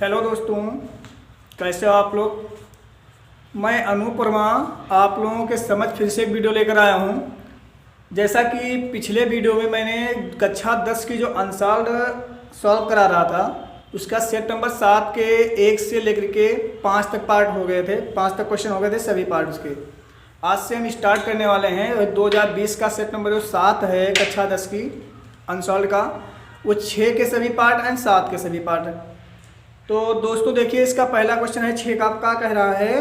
Hello दोस्तों, कैसे हो आप लोग। मैं अनूप वर्मा आप लोगों के समझ फिर से एक वीडियो लेकर आया हूं। जैसा कि पिछले वीडियो में मैंने कक्षा 10 की जो अनसॉल्व्ड सॉल्व करा रहा था, उसका सेट नंबर 7 के 1 से लेकर के 5 तक पार्ट हो गए थे, 5 तक क्वेश्चन हो गए थे सभी पार्ट उसके। आज से हम स्टार्ट करने वाले हैं 2020 का सेट नंबर जो 7 है कक्षा 10 की अनसॉल्व्ड का, वो 6 के सभी पार्ट एंड 7 के सभी पार्ट है। तो दोस्तों देखिए, इसका पहला क्वेश्चन है 6 का। क्या कह रहा है,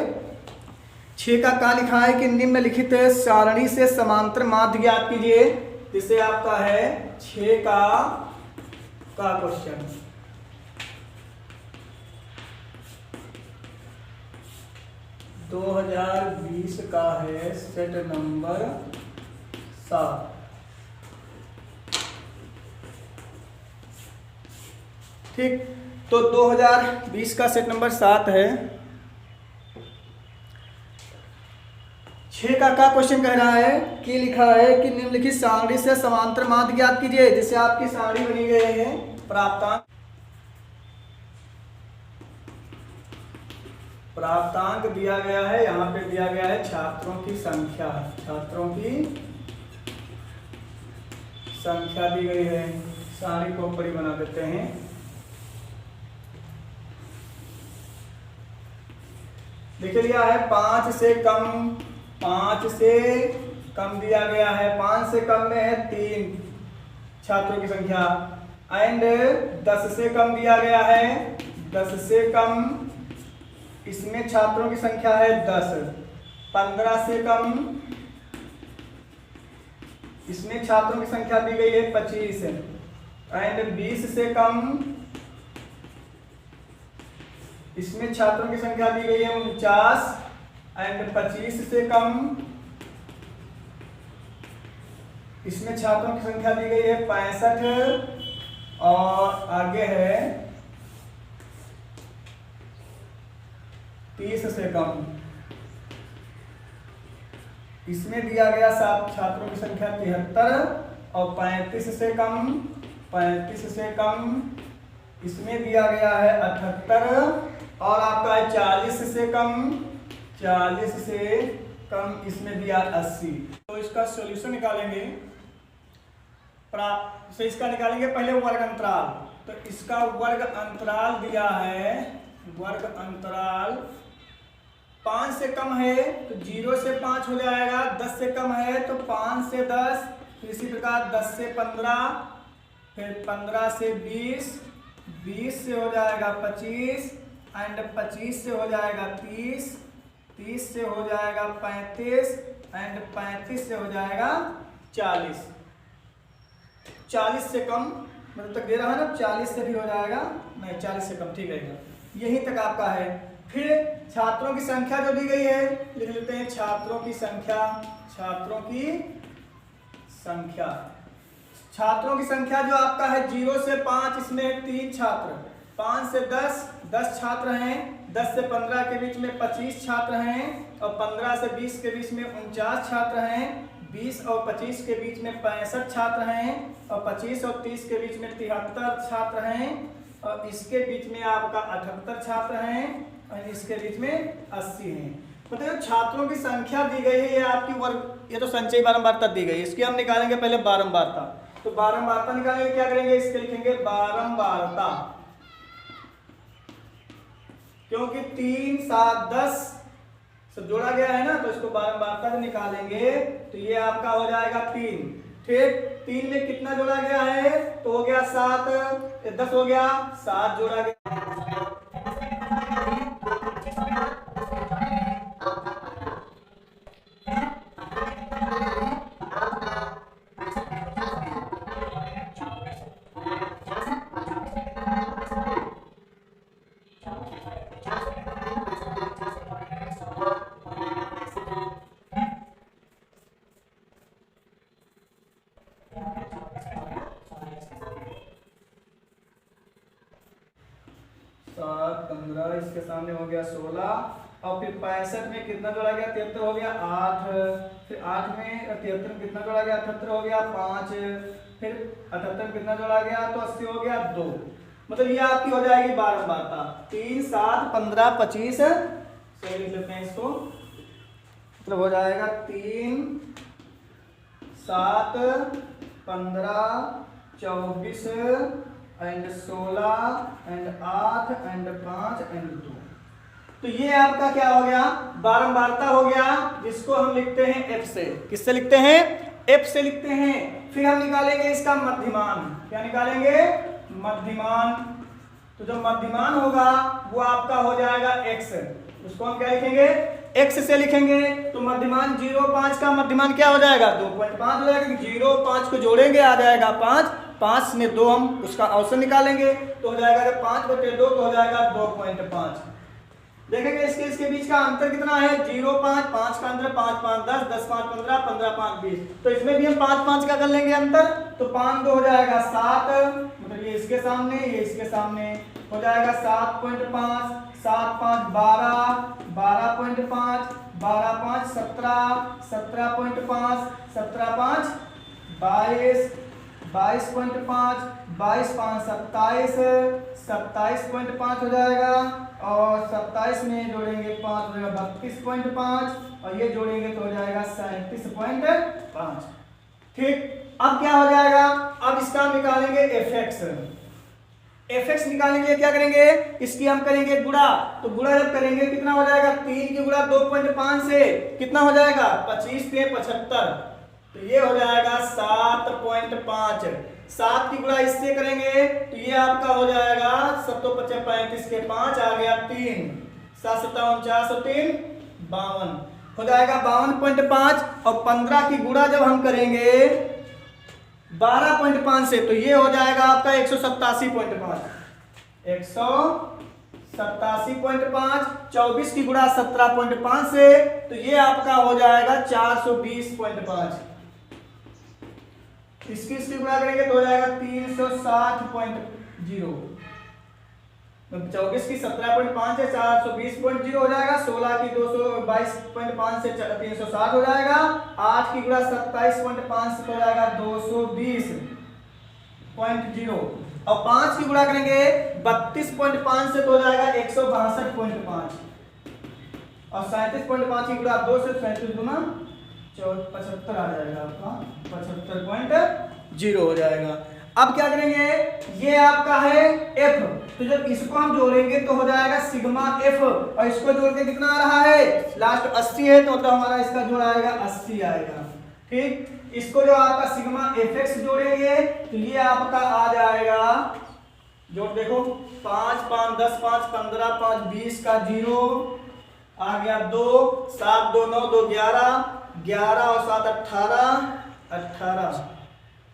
6 का क्या लिखा है कि निम्नलिखित सारणी से समांतर माध्य ज्ञात कीजिए। जिसे आपका है 6 का क्वेश्चन। दो 2020 का है सेट नंबर 7। ठीक, तो 2020 का सेट नंबर 7 है। 6 का क्या क्वेश्चन कह रहा है कि लिखा है कि निम्नलिखित सारणी से समांतर माध्य ज्ञात कीजिए। जिससे आपकी सारणी बनी गई है प्राप्तांक दिया गया है, यहाँ पे दिया गया है छात्रों की संख्या, छात्रों की संख्या दी गई है। सारणी को बड़ी बना देते हैं। देखिए लिया है 5 से कम, 5 से कम दिया गया है। 5 से कम में है 3 छात्रों की संख्या, एंड 10 से कम दिया गया है। 10 से कम, इसमें छात्रों की संख्या है 10। 15 से कम, इसमें छात्रों की संख्या दी गई है 25, एंड 20 से कम, इसमें छात्रों की संख्या दी गई है 49, एंड 25 से कम, इसमें छात्रों की संख्या दी गई है 65, और आगे है 30 से कम, इसमें दिया गया छात्रों की संख्या 73, और 35 से कम, 35 से कम, इसमें दिया गया है 78, और आपका है 40 से कम, 40 से कम, इसमें दिया 80। तो इसका सॉल्यूशन निकालेंगे। से इसका निकालेंगे पहले वर्ग अंतराल। तो इसका वर्ग अंतराल दिया है, वर्ग अंतराल 5 से कम है तो 0 से 5 हो जाएगा। 10 से कम है तो 5 से 10, फिर इसी प्रकार 10 से 15, फिर 15 से 20, 20 से हो जाएगा 25, एंड 25 से हो जाएगा 30, 30 से हो जाएगा 35, एंड 35 से हो जाएगा 40। 40 से कम मतलब तक दे रहा है ना, 40 से भी हो जाएगा, नहीं 40 से कम ठीक रहेगा, यहीं तक आपका है। फिर छात्रों की संख्या जो दी गई है लिख लेते हैं, छात्रों की संख्या, छात्रों की संख्या, छात्रों की संख्या जो आपका है 0 से 5, इसमें 3 छात्र, 5 से 10, 10 छात्र हैं, 10 से 15 के बीच में 25 छात्र हैं, और 15 से 20 के बीच में 49 छात्र हैं, 20 और 25 के बीच में 65 छात्र हैं, और 25 और 30 के बीच में 73 छात्र हैं, और इसके बीच में आपका 78 छात्र हैं, और इसके बीच में 80 हैं। मतलब छात्रों की संख्या दी गई है, ये आपकी वर्ग, ये तो संचयी बारंबारता दी गई है। इसकी हम निकालेंगे पहले बारंबारता। तो बारंबारता निकालेंगे, क्या करेंगे, इसके लिखेंगे बारंबारता, क्योंकि 3, 7, 10 सब जोड़ा गया है ना, तो इसको बारंबारता से निकालेंगे तो ये आपका हो जाएगा 3। ठीक, 3 में कितना जोड़ा गया है तो हो गया 7, 10 हो गया, 7 जोड़ा गया, इसके सामने हो गया 16, और फिर 65 में कितना जोड़ा गया, 73 हो गया, 8, फिर 8 में 73 में कितना जोड़ा गया, 78 हो गया, 5, फिर 78 में कितना जोड़ा गया तो 80 हो गया, 2। मतलब ये आपकी हो जाएगी बारंबारता। 3, 7, 15, 25 से लिख लेते हैं इसको, मतलब हो जाएगा 3, 7, 15, 24 एंड 16 एंड 8 एंड 5 एंड 2। तो ये आपका क्या हो गया, बारंबारता हो गया, जिसको हम लिखते हैं एफ से। किससे लिखते हैं, एफ से लिखते हैं। फिर हम निकालेंगे इसका मध्यमान। क्या निकालेंगे, मध्यमान। तो जो मध्यमान होगा वो आपका हो जाएगा एक्स। उसको हम क्या लिखेंगे, एक्स से लिखेंगे। तो मध्यमान 0, 5 का मध्यमान क्या हो जाएगा, 2.5 हो जाएगा। 0, 5 को जोड़ेंगे आ जाएगा 5, 5 में 2 हम उसका औसत निकालेंगे तो हो जाएगा 5/2 तो हो जाएगा 2.5। देखेंगे इसके बीच का अंतर कितना है, 0, 5, 5 का अंतर 5, 5, 10, 10, 5, 15, 15, 5, 20। तो इसमें भी हम 5, 5 का कर लेंगे अंतर, तो 5, 2 हो जाएगा 7, मतलब ये इसके सामने ये इसके सामने हो जाएगा 7.5, 7, 5, 12, 12.5, 12, 5, 17, 17.5, 17, 5, 22, 22.5, 22, 5, 27, 27.5 हो जाएगा। और 27 में जोड़ेंगे 5 हो जाएगा 32.5 और ये जोड़ेंगे तो हो जाएगा 37.5। ठीक, अब क्या हो जाएगा, अब इसका हम निकालेंगे एफ एक्स निकालने के लिए क्या करेंगे, इसकी हम करेंगे गुणा। तो गुणा जब करेंगे कितना हो जाएगा, 3 की गुणा 2.5 से कितना हो जाएगा, 25 से 75, तो ये हो जाएगा 7.5। 7 की गुणा इससे करेंगे तो ये आपका हो जाएगा 7, 35 के 5 आ गया 3, 7, 7, 49 और 3 52 हो जाएगा 52.5। और 15 की गुणा जब हम करेंगे 12.5 से तो ये हो जाएगा आपका 187.5, 187.5। 24 की गुणा 17.5 से तो ये आपका हो जाएगा 420.5। इसकी गुणा करेंगे तो हो जाएगा 360.0। 24 की 17.5 से 420.0 हो जाएगा। 16 की 222.5 से 360 हो जाएगा। 8 की गुणा 27.5 से हो जाएगा 220.0 और 5 की गुणा करेंगे 32.5 से तो हो जाएगा 162.5 और 37.5 की गुणा 2 से 37 गुना 75 आ जाएगा आपका 75.0 हो जाएगा। अब क्या करेंगे, ये आपका है F, तो जब इसको हम जोड़ेंगे तो हो जाएगा सिग्मा F और इसको जोड़ के कितना आ रहा है, लास्ट 80 है तो हमारा इसका जोड़ आएगा 80 आएगा। ठीक, इसको जो आपका सिग्मा Fx जोड़ेंगे तो ये आपका आ जाएगा, जोड़ देखो 5, 5, 10, 5, 15, 5, 20 का 0 आ गया 2, 7, 2, 9, 2, 11, 11 और 7 18, 18,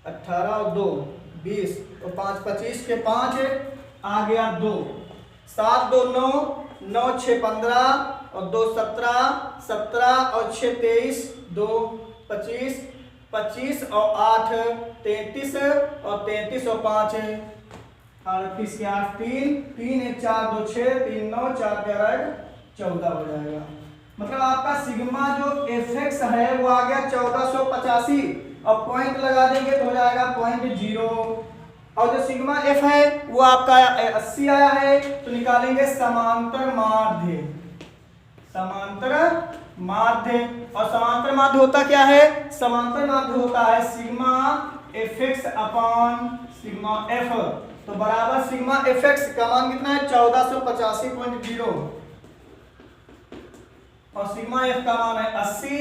18 और 2 20 तो 5, 25 के 5 आ गया 2, 7, 2, 9, 9, 6, 15 और 2 17, 17 और 6 23, 2 25, 25 और 8 33 और 33 और 5 38 के 8 3, 3 1 4 2 6 3 9 4 11 14 हो जाएगा। मतलब आपका सिग्मा जो Fx है वो आ गया 1485 और पॉइंट लगा देंगे तो हो जाएगा 0.0 और जो सिग्मा F है वो आपका 80 आया है तो निकालेंगे समांतर माध्य। समांतर माध्य और समांतर माध्य होता क्या है, समांतर माध्य होता है sigma Fx upon sigma F, तो बराबर सिग्मा Fx का मान कितना है 1485.0 और सिग्मा F का मान है 80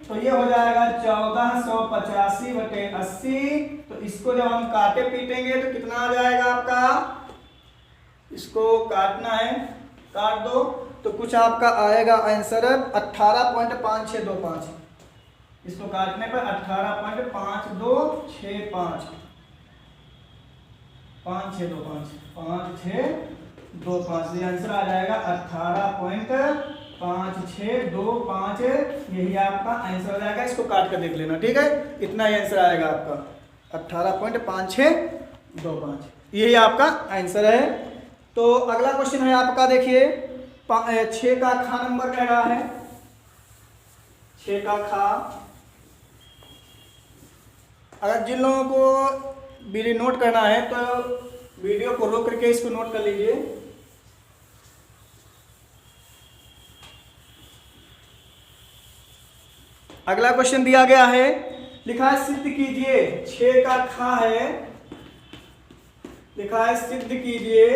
तो ये हो जाएगा 1485/80। तो इसको जब हम काटे पीटेंगे तो कितना आ जाएगा आपका, इसको काटना है काट दो तो कुछ आपका आएगा आंसर 18.5625। इसको काटने पर 18.5265 5625 ये आंसर आ जाएगा 18.5625। यही आपका आंसर हो जाएगा, इसको काट कर देख लेना। ठीक है, इतना ही आंसर आएगा आपका 18.5625, यही आपका आंसर है। तो अगला क्वेश्चन है आपका, देखिए 6 का खा नंबर कह रहा है। 6 का खा, अगर जिन लोगों को बिली नोट करना है तो वीडियो को रोक करके इसको नोट कर लीजिए। अगला क्वेश्चन दिया गया है, लिखा है सिद्ध कीजिए, 6 का खा है, लिखा है सिद्ध कीजिए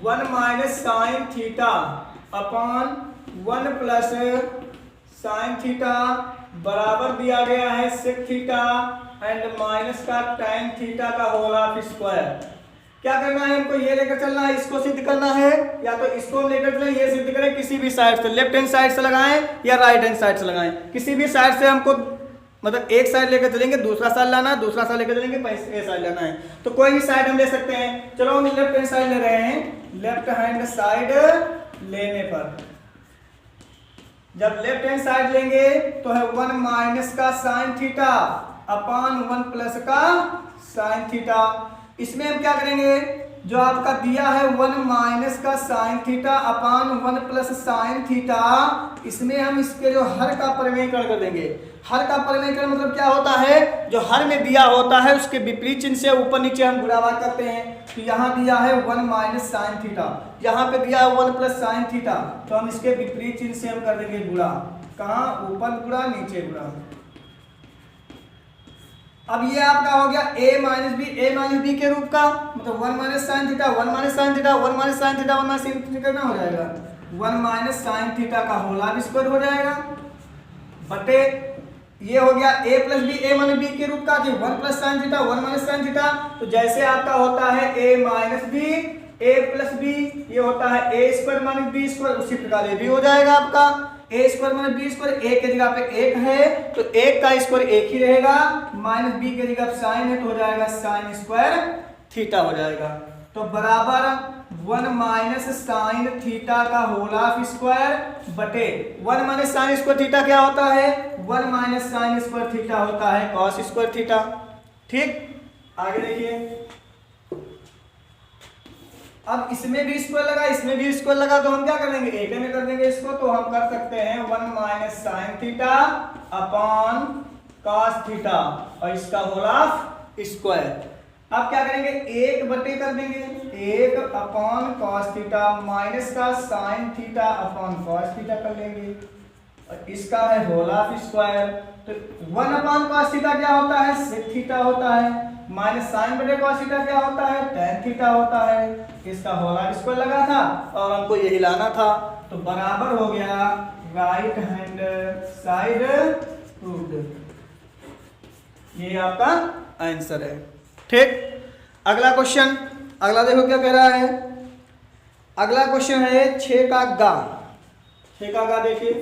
1 minus sine theta upon 1 plus sine theta बराबर दिया गया है सेक थीटा एंड माइनस का tan थीटा का होल ऑफ स्क्वायर। क्या करना है हमको, ये लेकर चलना है, इसको सिद्ध करना है, या तो इसको हम लेकर चलें, ये सिद्ध करें किसी भी साइड से, लेफ्ट हैंड साइड से लगाएं या राइट हैंड साइड से लगाएं, किसी भी साइड से हमको मतलब एक साइड लेकर चलेंगे, दूसरा साइड लाना है, दूसरा साइड लेकर चलेंगे, ए साइड लाना है, तो कोई भी साइड हम ले सकते हैं। चलो हम लेफ्ट हैंड साइड ले रहे हैं। लेफ्ट हैंड साइड लेने पर जब लेफ्ट हैंड साइड लेंगे तो है 1 माइनस का साइन थीटा अपॉन 1 प्लस का साइन थीटा। इसमें हम क्या करेंगे, जो आपका दिया है 1 माइनस का sine theta upon 1 plus sine theta, इसमें हम इसके जो हर का परिमेयकरण कर देंगे। हर का परिमेयकरण मतलब क्या होता है, जो हर में दिया होता है उसके विपरीत चिन्ह से ऊपर नीचे हम गुणा भाग करते हैं। तो यहाँ दिया है 1 माइनस साइन थीटा, यहाँ पे दिया है 1 प्लस साइन थीटा, तो हम इसके विपरीत चिन्ह से हम कर देंगे गुणा। कहाँ, ऊपर गुणा नीचे गुणा। अब ये आपका हो गया a माइनस बी के रूप का, मतलब 1 minus sine theta 1 minus sine theta 1 minus sine theta 1 minus sine theta करना हो जाएगा 1 माइनस साइन थीटा का होल ऑफ स्क्वायर हो जाएगा बटे ये हो गया a plus B, a minus B के रूप का, कि 1 plus sine theta 1 minus sine theta. तो जैसे आपका होता है a minus B a plus B, ये होता है a square minus B square, उसी प्रकार ये भी हो जाएगा आपका a square minus B square. a के जगह पे 1 है तो 1 का स्क्वायर 1 ही रहेगा, माइनस b के जगह पे साइन है तो हो जाएगा साइन स्क्वायर थीटा हो जाएगा। तो बराबर 1 माइनस साइन थीटा का होल ऑफ स्क्वायर बटे 1 माइनस साइन स्क्वायर थीटा क्या होता है, 1 माइनस साइन स्क्वायर थीटा होता है कॉस स्क्वायर थीटा। ठीक, आगे देखिए। अब इसमें भी स्क्वायर लगा, इसमें भी स्क्वायर लगा, तो हम क्या करेंगे, एक में कर देंगे इसको। तो हम कर सकते हैं 1 minus sine theta upon cos theta और इसका होल ऑफ स्क्वायर। अब क्या करेंगे, 1 बटे कर देंगे, 1 अपॉन कॉस थीटा माइनस का sine theta upon cos theta कर लेंगे और इसका है होल ऑफ स्क्वायर। तो 1 अपॉन कॉस थीटा क्या होता है, सेक थीटा होता है, माइनस साइन बटे कॉस थीटा क्या होता है, tan थीटा होता है। इसका होल ऑफ स्क्वायर लगा था और हमको यही लाना था, तो बराबर हो गया राइट हैंड साइड प्रूव्ड। ये आपका आंसर है। ठीक, अगला क्वेश्चन, अगला देखो क्या कह रहा है। अगला क्वेश्चन है 6 का गा। 6 का गा देखिए,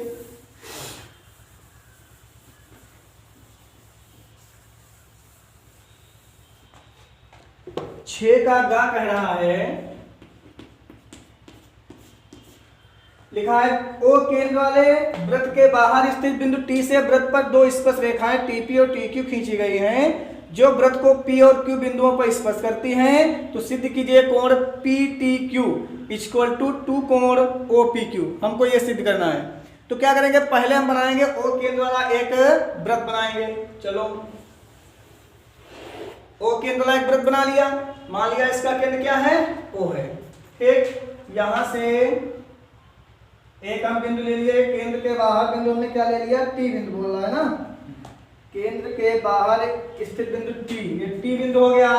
छह का गा कह रहा है, लिखा है ओ केंद्र वाले वृत्त के बाहर स्थित बिंदु T से वृत्त पर 2 स्पर्श रेखाएं TP और TQ खींची गई हैं जो वृत्त को P और Q बिंदुओं पर स्पर्श करती हैं। तो सिद्ध कीजिए कोण PTQ इक्वल टू 2 कोण OPQ। हमको ये सिद्ध करना है। तो क्या करेंगे, पहले हम बनाएंगे ओ केंद्र वाला एक वृत्त बनाएंगे। चलो ओ केंद्र वाला एक वृत्त बना लिया, मान लिया इसका केंद्र क्या है, O है। ठीक, यहां से एक हम बिंदु ले लिए, केंद्र के बाहर बिंदु हमने क्या ले लिया, T बिंदु बोल रहा है ना, केंद्र के बाहर एक स्थित बिंदु T, ये T बिंदु हो गया।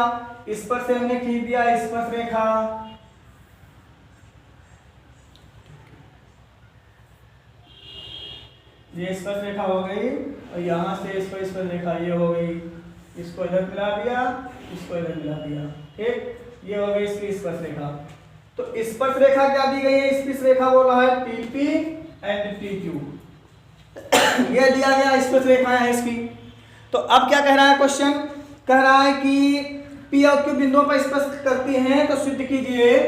इस पर से हमने खींच दिया स्पर्श रेखा, ये स्पर्श रेखा हो गई और यहां से इस पर स्पर्श रेखा ये हो गई, इसको इधर मिला दिया, इसको इधर मिला दिया। ठीक, ये हो गई इसकी स्पर्श रेखा। तो स्पर्श रेखा क्या दी गई है, स्पर्श रेखा बोल रहा है TP एंड TQ, ये दिया गया स्पर्श रेखा है इसकी। तो अब क्या कह रहा है क्वेश्चन, कह रहा है कि P और Q बिंदुओं पर स्पर्श करती हैं तो सिद्ध कीजिए।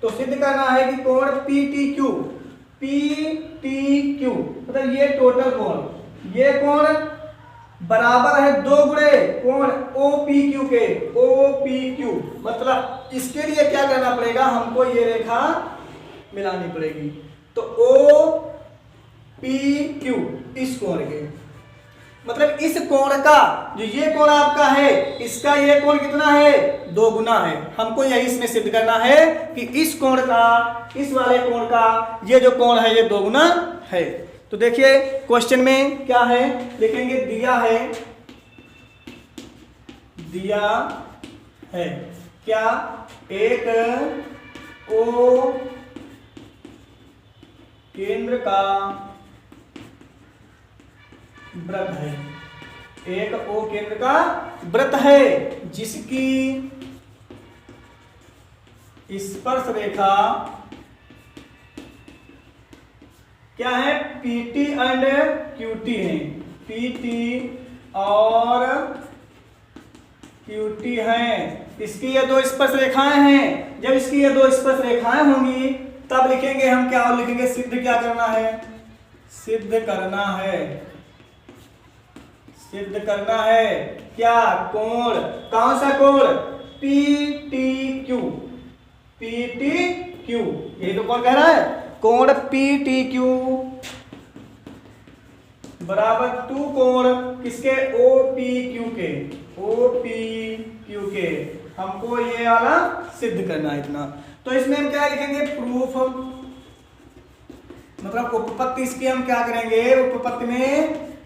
तो सिद्ध करना है कि कोण PTQ मतलब ये टोटल कोण, ये कोण बराबर है 2 गुणे कोण OPQ के। OPQ मतलब इसके लिए क्या करना पड़ेगा, हमको ये रेखा मिलानी पड़ेगी। तो OPQ इस कोण के, मतलब इस कोण का, जो ये कोण आपका है, इसका ये कोण कितना है, 2 गुना है। हमको यही इसमें सिद्ध करना है कि इस कोण का, इस वाले कोण का ये जो कोण है ये 2 गुना है। तो देखिए क्वेश्चन में क्या है, लिखेंगे दिया है, दिया है क्या, एक ओ केंद्र का वृत्त है, एक ओ केंद्र का वृत्त है जिसकी स्पर्श रेखा क्या है, PT एंड QT है, PT और QT है। इसकी ये 2 स्पर्श रेखाएं हैं। जब इसकी ये 2 स्पर्श रेखाएं होंगी तब लिखेंगे हम क्या, और लिखेंगे सिद्ध क्या करना है, सिद्ध करना है, सिद्ध करना है क्या, कोण, कौन सा कोण, PTQ, PTQ, यही तो कौन कह रहा है, कोण PTQ बराबर 2 कोण किसके, OPQ के, OPQ के। हमको ये वाला सिद्ध करना है इतना। तो इसमें हम क्या लिखेंगे, प्रूफ, मतलब उपपत्ति इसकी हम क्या करेंगे, उपपत्ति में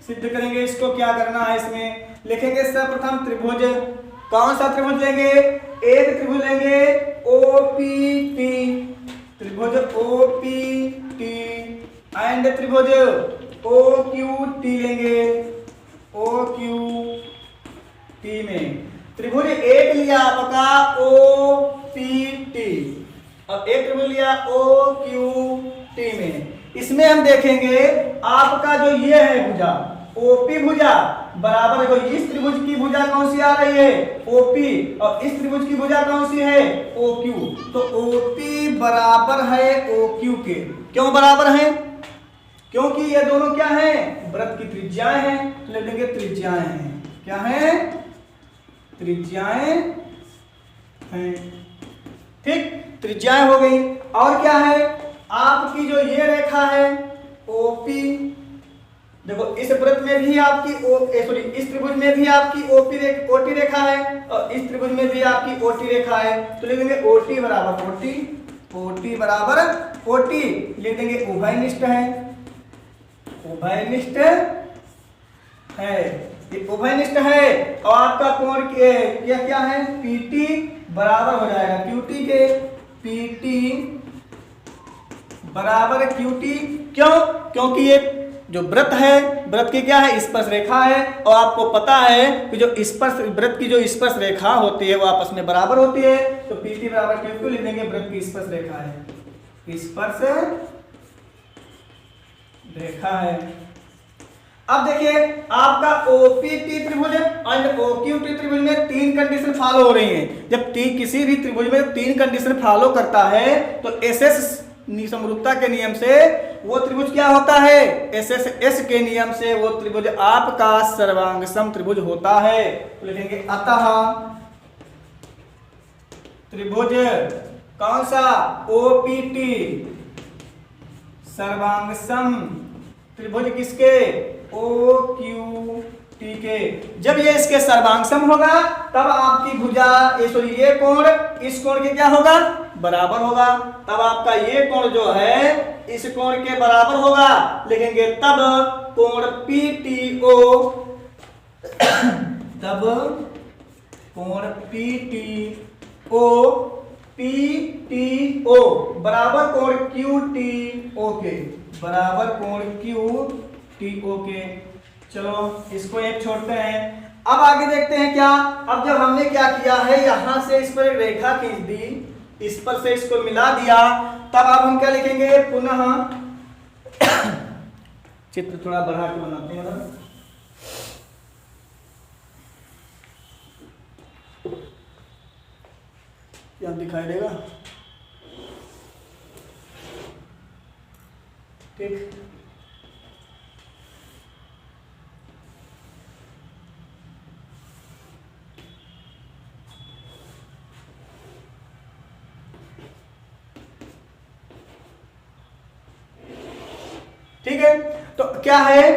सिद्ध करेंगे। इसको क्या करना है, इसमें लिखेंगे सर्वप्रथम त्रिभुज, कौन सा त्रिभुज लेंगे, एक त्रिभुज लेंगे OPT, त्रिभुज OPT एंड त्रिभुज OQT लेंगे, OQT में त्रिभुज एक लिया आपका OPT और एक त्रिभुज लिया OQT में। इसमें हम देखेंगे आपका जो ये है भुजा OP भुजा बराबर देखो, इस त्रिभुज की भुजा कौन सी आ रही है, OP, और इस त्रिभुज की भुजा कौन सी है, OQ। तो OP बराबर है OQ के। क्यों बराबर है, क्योंकि ये दोनों क्या है, वृत्त की त्रिज्याएं हैं। तो लिख देंगे त्रिज्याएं हैं, क्या है, त्रिज्याएं हैं। ठीक, त्रिज्याएं हो गई। और क्या है, आपकी जो ये रेखा है OP, देखो इस वृत्त में भी आपकी सॉरी इस त्रिभुज में भी आपकी OT रेखा है और इस त्रिभुज में भी आपकी OT रेखा है। तो लिख देंगे OT बराबर OT, OT बराबर OT, लिख देंगे उभयनिष्ठ है, उभयनिष्ठ है, ये उभयनिष्ठ है। और आपका कोण क्या क्या है, PT बराबर हो जाएगा QT के, PT बराबर QT। क्यों, क्योंकि ये जो वृत्त है, वृत्त की क्या है, स्पर्श रेखा है, और आपको पता है कि जो स्पर्श, वृत्त की जो स्पर्श रेखा होती है वो आपस में बराबर होती है। तो PT बराबर QQ लिख देंगे, वृत्त की स्पर्श रेखा है, स्पर्श रेखा है। अब देखिए आपका OPT त्रिभुज एंड OQT त्रिभुज में 3 कंडीशन फॉलो हो रही हैं। जब किसी भी त्रिभुज में 3 कंडीशन फॉलो करता है तो SS समरूपता के नियम से वो त्रिभुज क्या होता है, SSS के नियम से वो त्रिभुज आपका सर्वांग सम त्रिभुज होता है। तो लिखेंगे अतः त्रिभुज कौन सा, OPT सर्वांग सम त्रिभुज किसके, OQT के। जब ये इसके सर्वांगसम होगा तब आपकी भुजा ये कोण इस कोण के क्या होगा, बराबर होगा। तब आपका ये कोण जो है इस कोण के बराबर होगा। लिखेंगे तब कोण PTO, तब कोण PTO बराबर कोण QTO के, बराबर कोण QTO के। चलो इसको एक छोड़ते हैं। अब आगे देखते हैं क्या। अब जब हमने क्या किया है, यहां से इस पर एक रेखा खींच दी, इस पर से इसको मिला दिया, तब अब हम क्या लिखेंगे, पुनः चित्र थोड़ा बढ़ा के बनाते हैं ना, क्या दिखाई देगा, ठीक। ठीक है, तो क्या है,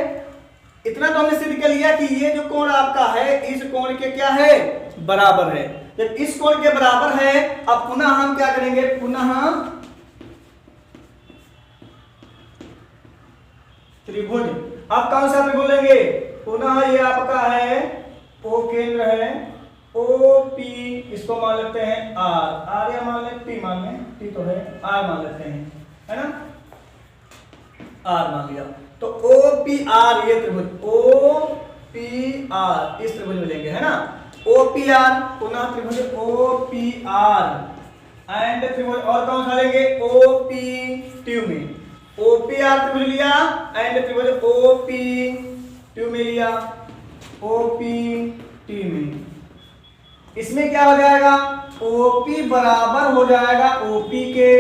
इतना तो हमने सिद्ध कर लिया कि ये जो कोण आपका है इस कोण के क्या है, बराबर है। जब इस कोण के बराबर है, अब पुनः हम क्या करेंगे, पुनः त्रिभुज। अब कौन सा त्रिभुज लेंगे, पुनः ये आपका है ओ केंद्र है, ओ पी, इसको मान लेते हैं आर, आर या मान लें पी, मान लें पी तो है, आर मान लेते हैं, है ना, आर मान लिया। तो ओ पी आर ये त्रिभुज, ओ पी आर इस त्रिभुज में लेंगे, है ना, ओ पी आर, पुनः त्रिभुज ओ पी आर एंड त्रिभुज और कौन सा लेंगे, ओ पी ट्यू में, ओ पी आर त्रिभुज लिया एंड त्रिभुज ओ पी ट्यू में लिया, ओ पी टी में। इसमें क्या हो जाएगा, OP बराबर हो जाएगा OP के,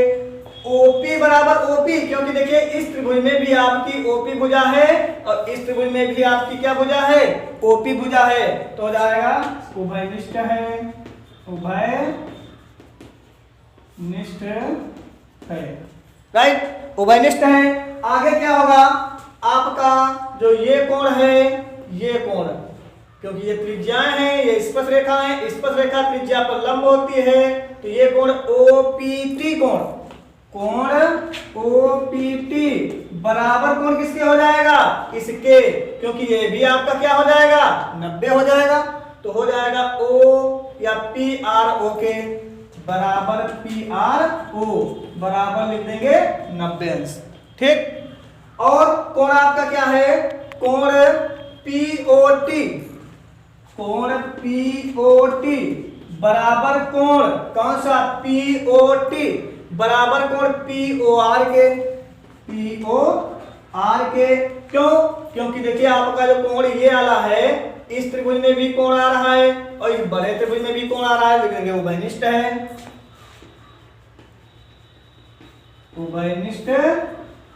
OP बराबर OP, क्योंकि देखिए इस त्रिभुज में भी आपकी OP भुजा है और इस त्रिभुज में भी आपकी क्या भुजा है, OP भुजा है, तो हो जाएगा उभयनिष्ठ है, उभयनिष्ठ है, राइट, उभयनिष्ठ है। आगे क्या होगा आपका, जो ये कोण है, ये कोण, क्योंकि ये त्रिज्याएं हैं, ये स्पर्श रेखा है, स्पर्श रेखा त्रिज्या पर लंब होती है, तो ये कोण OPT कोण, कोण OPT बराबर कोण किसके हो जाएगा, इसके, क्योंकि ये भी आपका क्या हो जाएगा, 90 हो जाएगा, तो हो जाएगा O या PRO के बराबर PRO बराबर लिख देंगे 90 अंश, ठीक। और कोण आपका क्या है, कोण POT, कोण POT बराबर कोण कौन सा, POT बराबर कोण POR के, POR के, क्यों, क्योंकि देखिए आपका जो कोण ये वाला है, इस त्रिभुज में भी कोण आ रहा है और इस बड़े त्रिभुज में भी कोण आ रहा है, लिखेंगे उभयनिष्ठ है, उभयनिष्ठ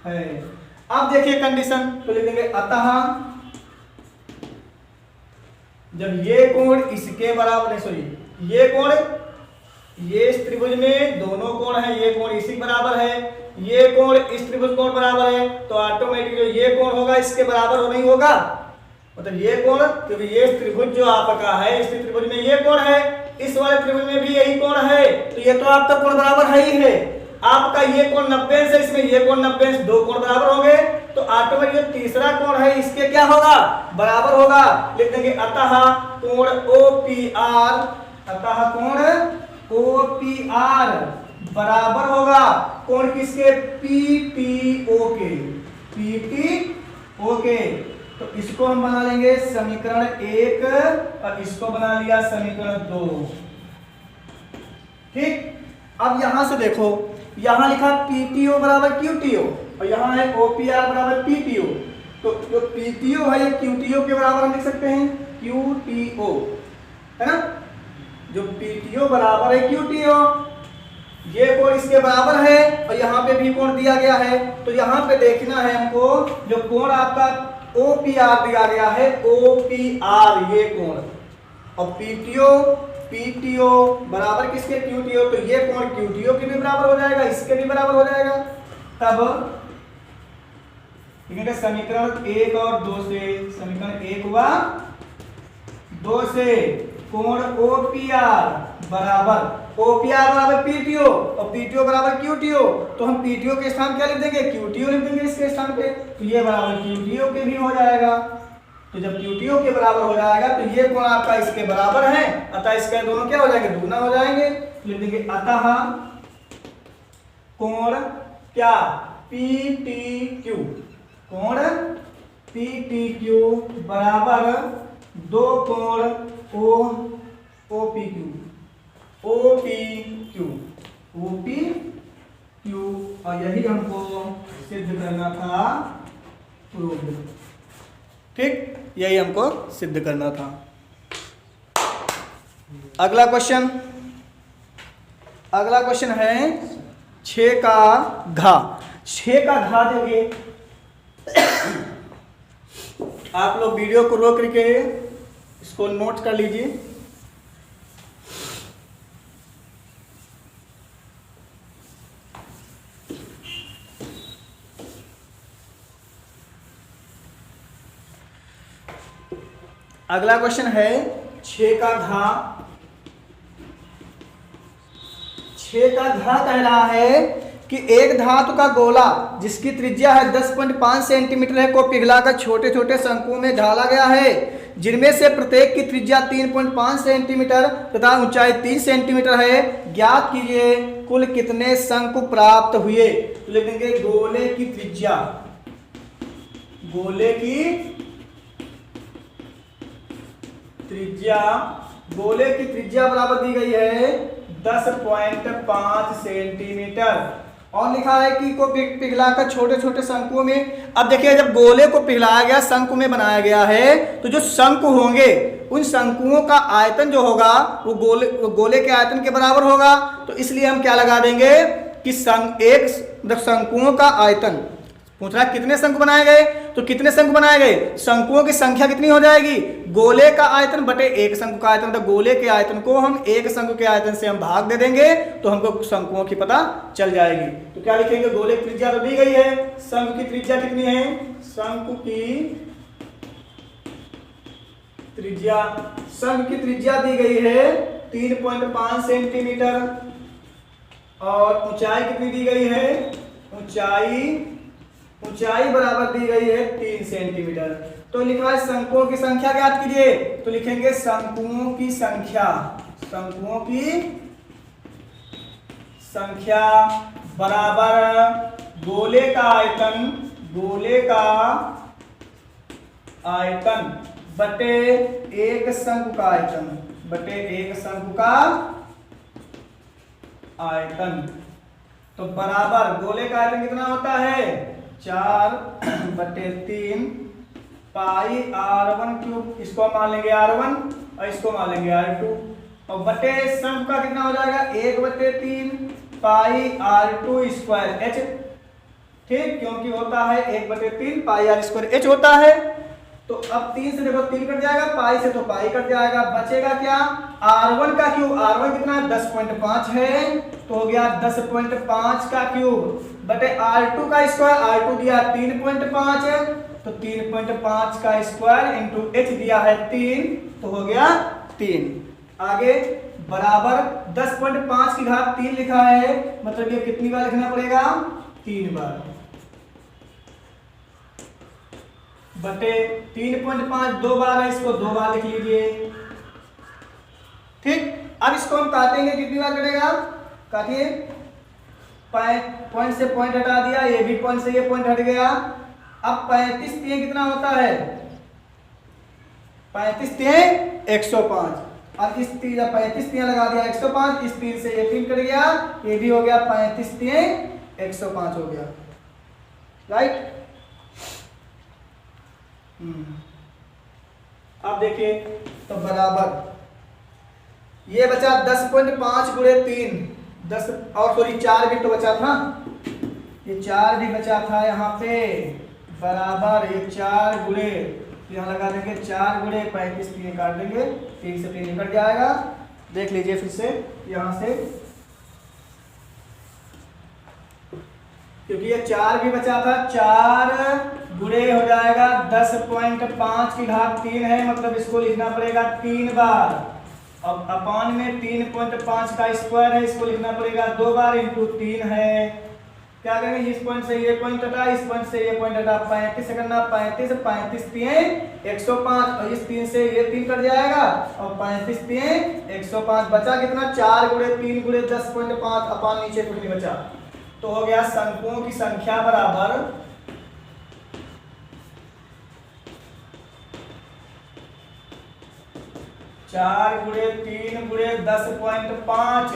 है। अब देखिए कंडीशन, तो लिखेंगे अतः जब ये कोण इसके बराबर है, सॉरी ये कोण, ये इस त्रिभुज में दोनों कोण है, ये कोण इसी बराबर है, ये कोण इस त्रिभुज कोण बराबर है, तो ऑटोमेटिक जो ये कोण होगा इसके बराबर हो नहीं होगा, मतलब ये कोण, क्योंकि ये त्रिभुज जो आपका है इस त्रिभुज में ये कोण है, इस वाले त्रिभुज में भी यही कोण है, तो ये तो आपका कोण बराबर है ही है। आपका ये कोण 90 से, इसमें ये कोण 90, दो कोण बराबर होंगे, तो ऑटोमेटिक जो तीसरा कोण है इसके क्या होगा, बराबर होगा, लिख देंगे अतः कोण OPR, अतः कोण OPR बराबर होगा कोण किसके, PTO के, PTO के। तो इसको हम बना लेंगे समीकरण 1 और इसको बना लिया समीकरण 2, ठीक। अब यहां से देखो, यहां लिखा PTO बराबर QTO और यहां है OPR बराबर PTO, तो जो PTO है ये QTO के बराबर हम लिख सकते हैं, QTO, है ना, जो PTO बराबर है QTO, ये कोण इसके बराबर है और यहाँ पे भी कोण दिया गया है, तो यहाँ पे देखना है हमको, जो कोण आपका OPR दिया गया है, OPR ये कोण, और PTO बराबर किसके, QTO, तो ये कोण QTO के भी बराबर हो जाएगा, इसके भी बराबर हो जाएगा। तब समीकरण 1 और 2 से, समीकरण 1 हुआ 2 से कोण OPR बराबर PTO और PTO बराबर QTO, तो हम PTO के स्थान क्या लिख देंगे, QTO लिख देंगे इसके स्थान पे, तो ये बराबर QTO के भी हो जाएगा। तो जब QTO के बराबर हो जाएगा तो ये कोण आपका इसके बराबर है, अतः इसके दोनों क्या हो जाएंगे, दुगुना हो जाएंगे, लिख देंगे अतः कोण क्या, PTQ, कोण PTQ बराबर दो कोण OPQ और यही हमको सिद्ध करना था, ठीक, यही हमको सिद्ध करना था। अगला क्वेश्चन है 6 का घा। 6 का घा देंगे, आप लोग वीडियो को रोक करके इसको नोट कर लीजिए। अगला क्वेश्चन है 6 का घा कह रहा है कि एक धातु का गोला जिसकी त्रिज्या है 10.5 सेंटीमीटर है को पिघलाकर छोटे छोटे शंकुओं में ढाला गया है, जिनमें से प्रत्येक की त्रिज्या 3.5 सेंटीमीटर तथा ऊंचाई 3 सेंटीमीटर है। ज्ञात कीजिए कुल कितने शंकु प्राप्त हुए। तो लिखेंगे गोले की त्रिज्या बराबर दी गई है 10.5 सेंटीमीटर और लिखा है कि को पिघलाकर छोटे छोटे शंकुओं में। अब देखिए जब गोले को पिघलाया गया शंकु में बनाया गया है तो जो शंकु होंगे उन शंकुओं का आयतन जो होगा वो गोले के आयतन के बराबर होगा। तो इसलिए हम क्या लगा देंगे कि शंकुओं का आयतन पूछ रहा है कितने शंकु बनाए गए, तो कितने शंकु बनाए गए, शंकुओं की संख्या कितनी हो जाएगी, गोले का आयतन बटे एक शंकु का आयतन। तो गोले के आयतन को हम एक शंकु के आयतन से हम भाग दे देंगे तो हमको शंकुओं की पता चल जाएगी। तो क्या लिखेंगे, गोले की त्रिज्या तो दी गई है, शंकु की त्रिज्या कितनी है, शंकु की त्रिज्या दी गई है 3.5 सेंटीमीटर और ऊंचाई कितनी दी गई है, ऊंचाई बराबर दी गई है 3 सेंटीमीटर। तो लिखा है शंकुओं की संख्या ज्ञात कीजिए। तो लिखेंगे शंकुओं की संख्या बराबर गोले का आयतन बटे एक शंकु का आयतन। तो बराबर गोले का आयतन कितना होता है 4/3 पाई r1 क्यूब, इसको मान लेंगे r1 और इसको मान लेंगे r2 और बटे शंकु का कितना हो जाएगा 1/3 पाई r2 स्क्वायर h, ठीक, क्योंकि होता है 1/3 पाई r स्क्वायर h होता है। तो अब 3 से देखो 3 कट जाएगा, पाई से तो पाई कट जाएगा, बचेगा क्या r1 का क्यूब, r1 कितना है 10.5 है तो हो गया 10.5 का क्यूब बटे r2 का स्क्वायर, r2 दिया 3.5 है तो 3.5 का स्क्वायर इंटू h दिया है 3 तो हो गया 3। आगे बराबर 10.5 की घात 3 लिखा है, मतलब ये कितनी बार लिखना पड़ेगा 3 बार बटे 3.5 2 बार है, इसको 2 बार लिख लीजिए, ठीक। अब इसको हम काटेंगे, कितनी बार कटेगा, काटिए, पॉइंट से पॉइंट हटा दिया, ये भी पॉइंट से ये पॉइंट हट गया। अब 35 3 कितना होता है 35 3 105, अब इस 35 3 लगा दिया 105, इस 3 से ये 3 कट गया, ये भी हो गया 35 3 105 हो गया, राइट। अब देखिए तो बराबर ये बचा 10.5 गुणे 3, 10 और सॉरी 4 भी तो बचा था, ये 4 भी बचा था यहाँ पे, बराबर ये 4 गुणे, यहाँ लगा देंगे 4 गुणे 35 3 काट देंगे, 3 से 3 निकल जाएगा। देख लीजिए फिर से यहाँ से, क्योंकि ये 4 भी बचा था, 4 गुणे हो जाएगा 10.5 की घात 3 है, मतलब इसको लिखना पड़ेगा 3 बार। अब अपान में 3.5 का स्क्वायर है, इसको लिखना पड़ेगा 2 बार इंटू 3 है। क्या करेंगे, इस पॉइंट से ये पॉइंट हटा, इस पॉइंट से ये पॉइंट हटा, 35 से करना, 35 3 105 और इस 3 से ये 3 कट जाएगा और 35 3 105 बचा कितना 4 गुणे 3 गुणे 10.5 अपान नीचे कुछ नहीं बचा, तो हो गया शंकुओं की संख्या बराबर 4 गुणे 3 गुणे 10.5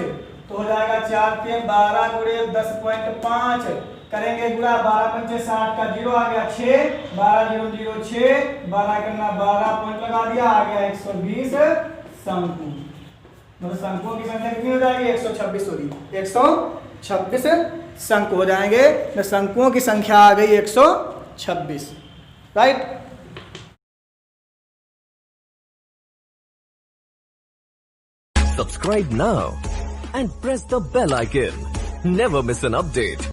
तो हो जाएगा 4 3 12 गुणे 10.5 करेंगे गुणा, 12 पंचे 60 का 0 आ गया 6, 12 0 0 6, 12 करना 12 पॉइंट लगा दिया, आ गया 120 शंकु। मतलब शंकुओं की संख्या कितनी हो जाएगी 126 होगी, 126 शंकु हो जाएंगे। तो शंकुओं की संख्या आ गई 126, right. Subscribe now and press the bell icon. Never miss an update.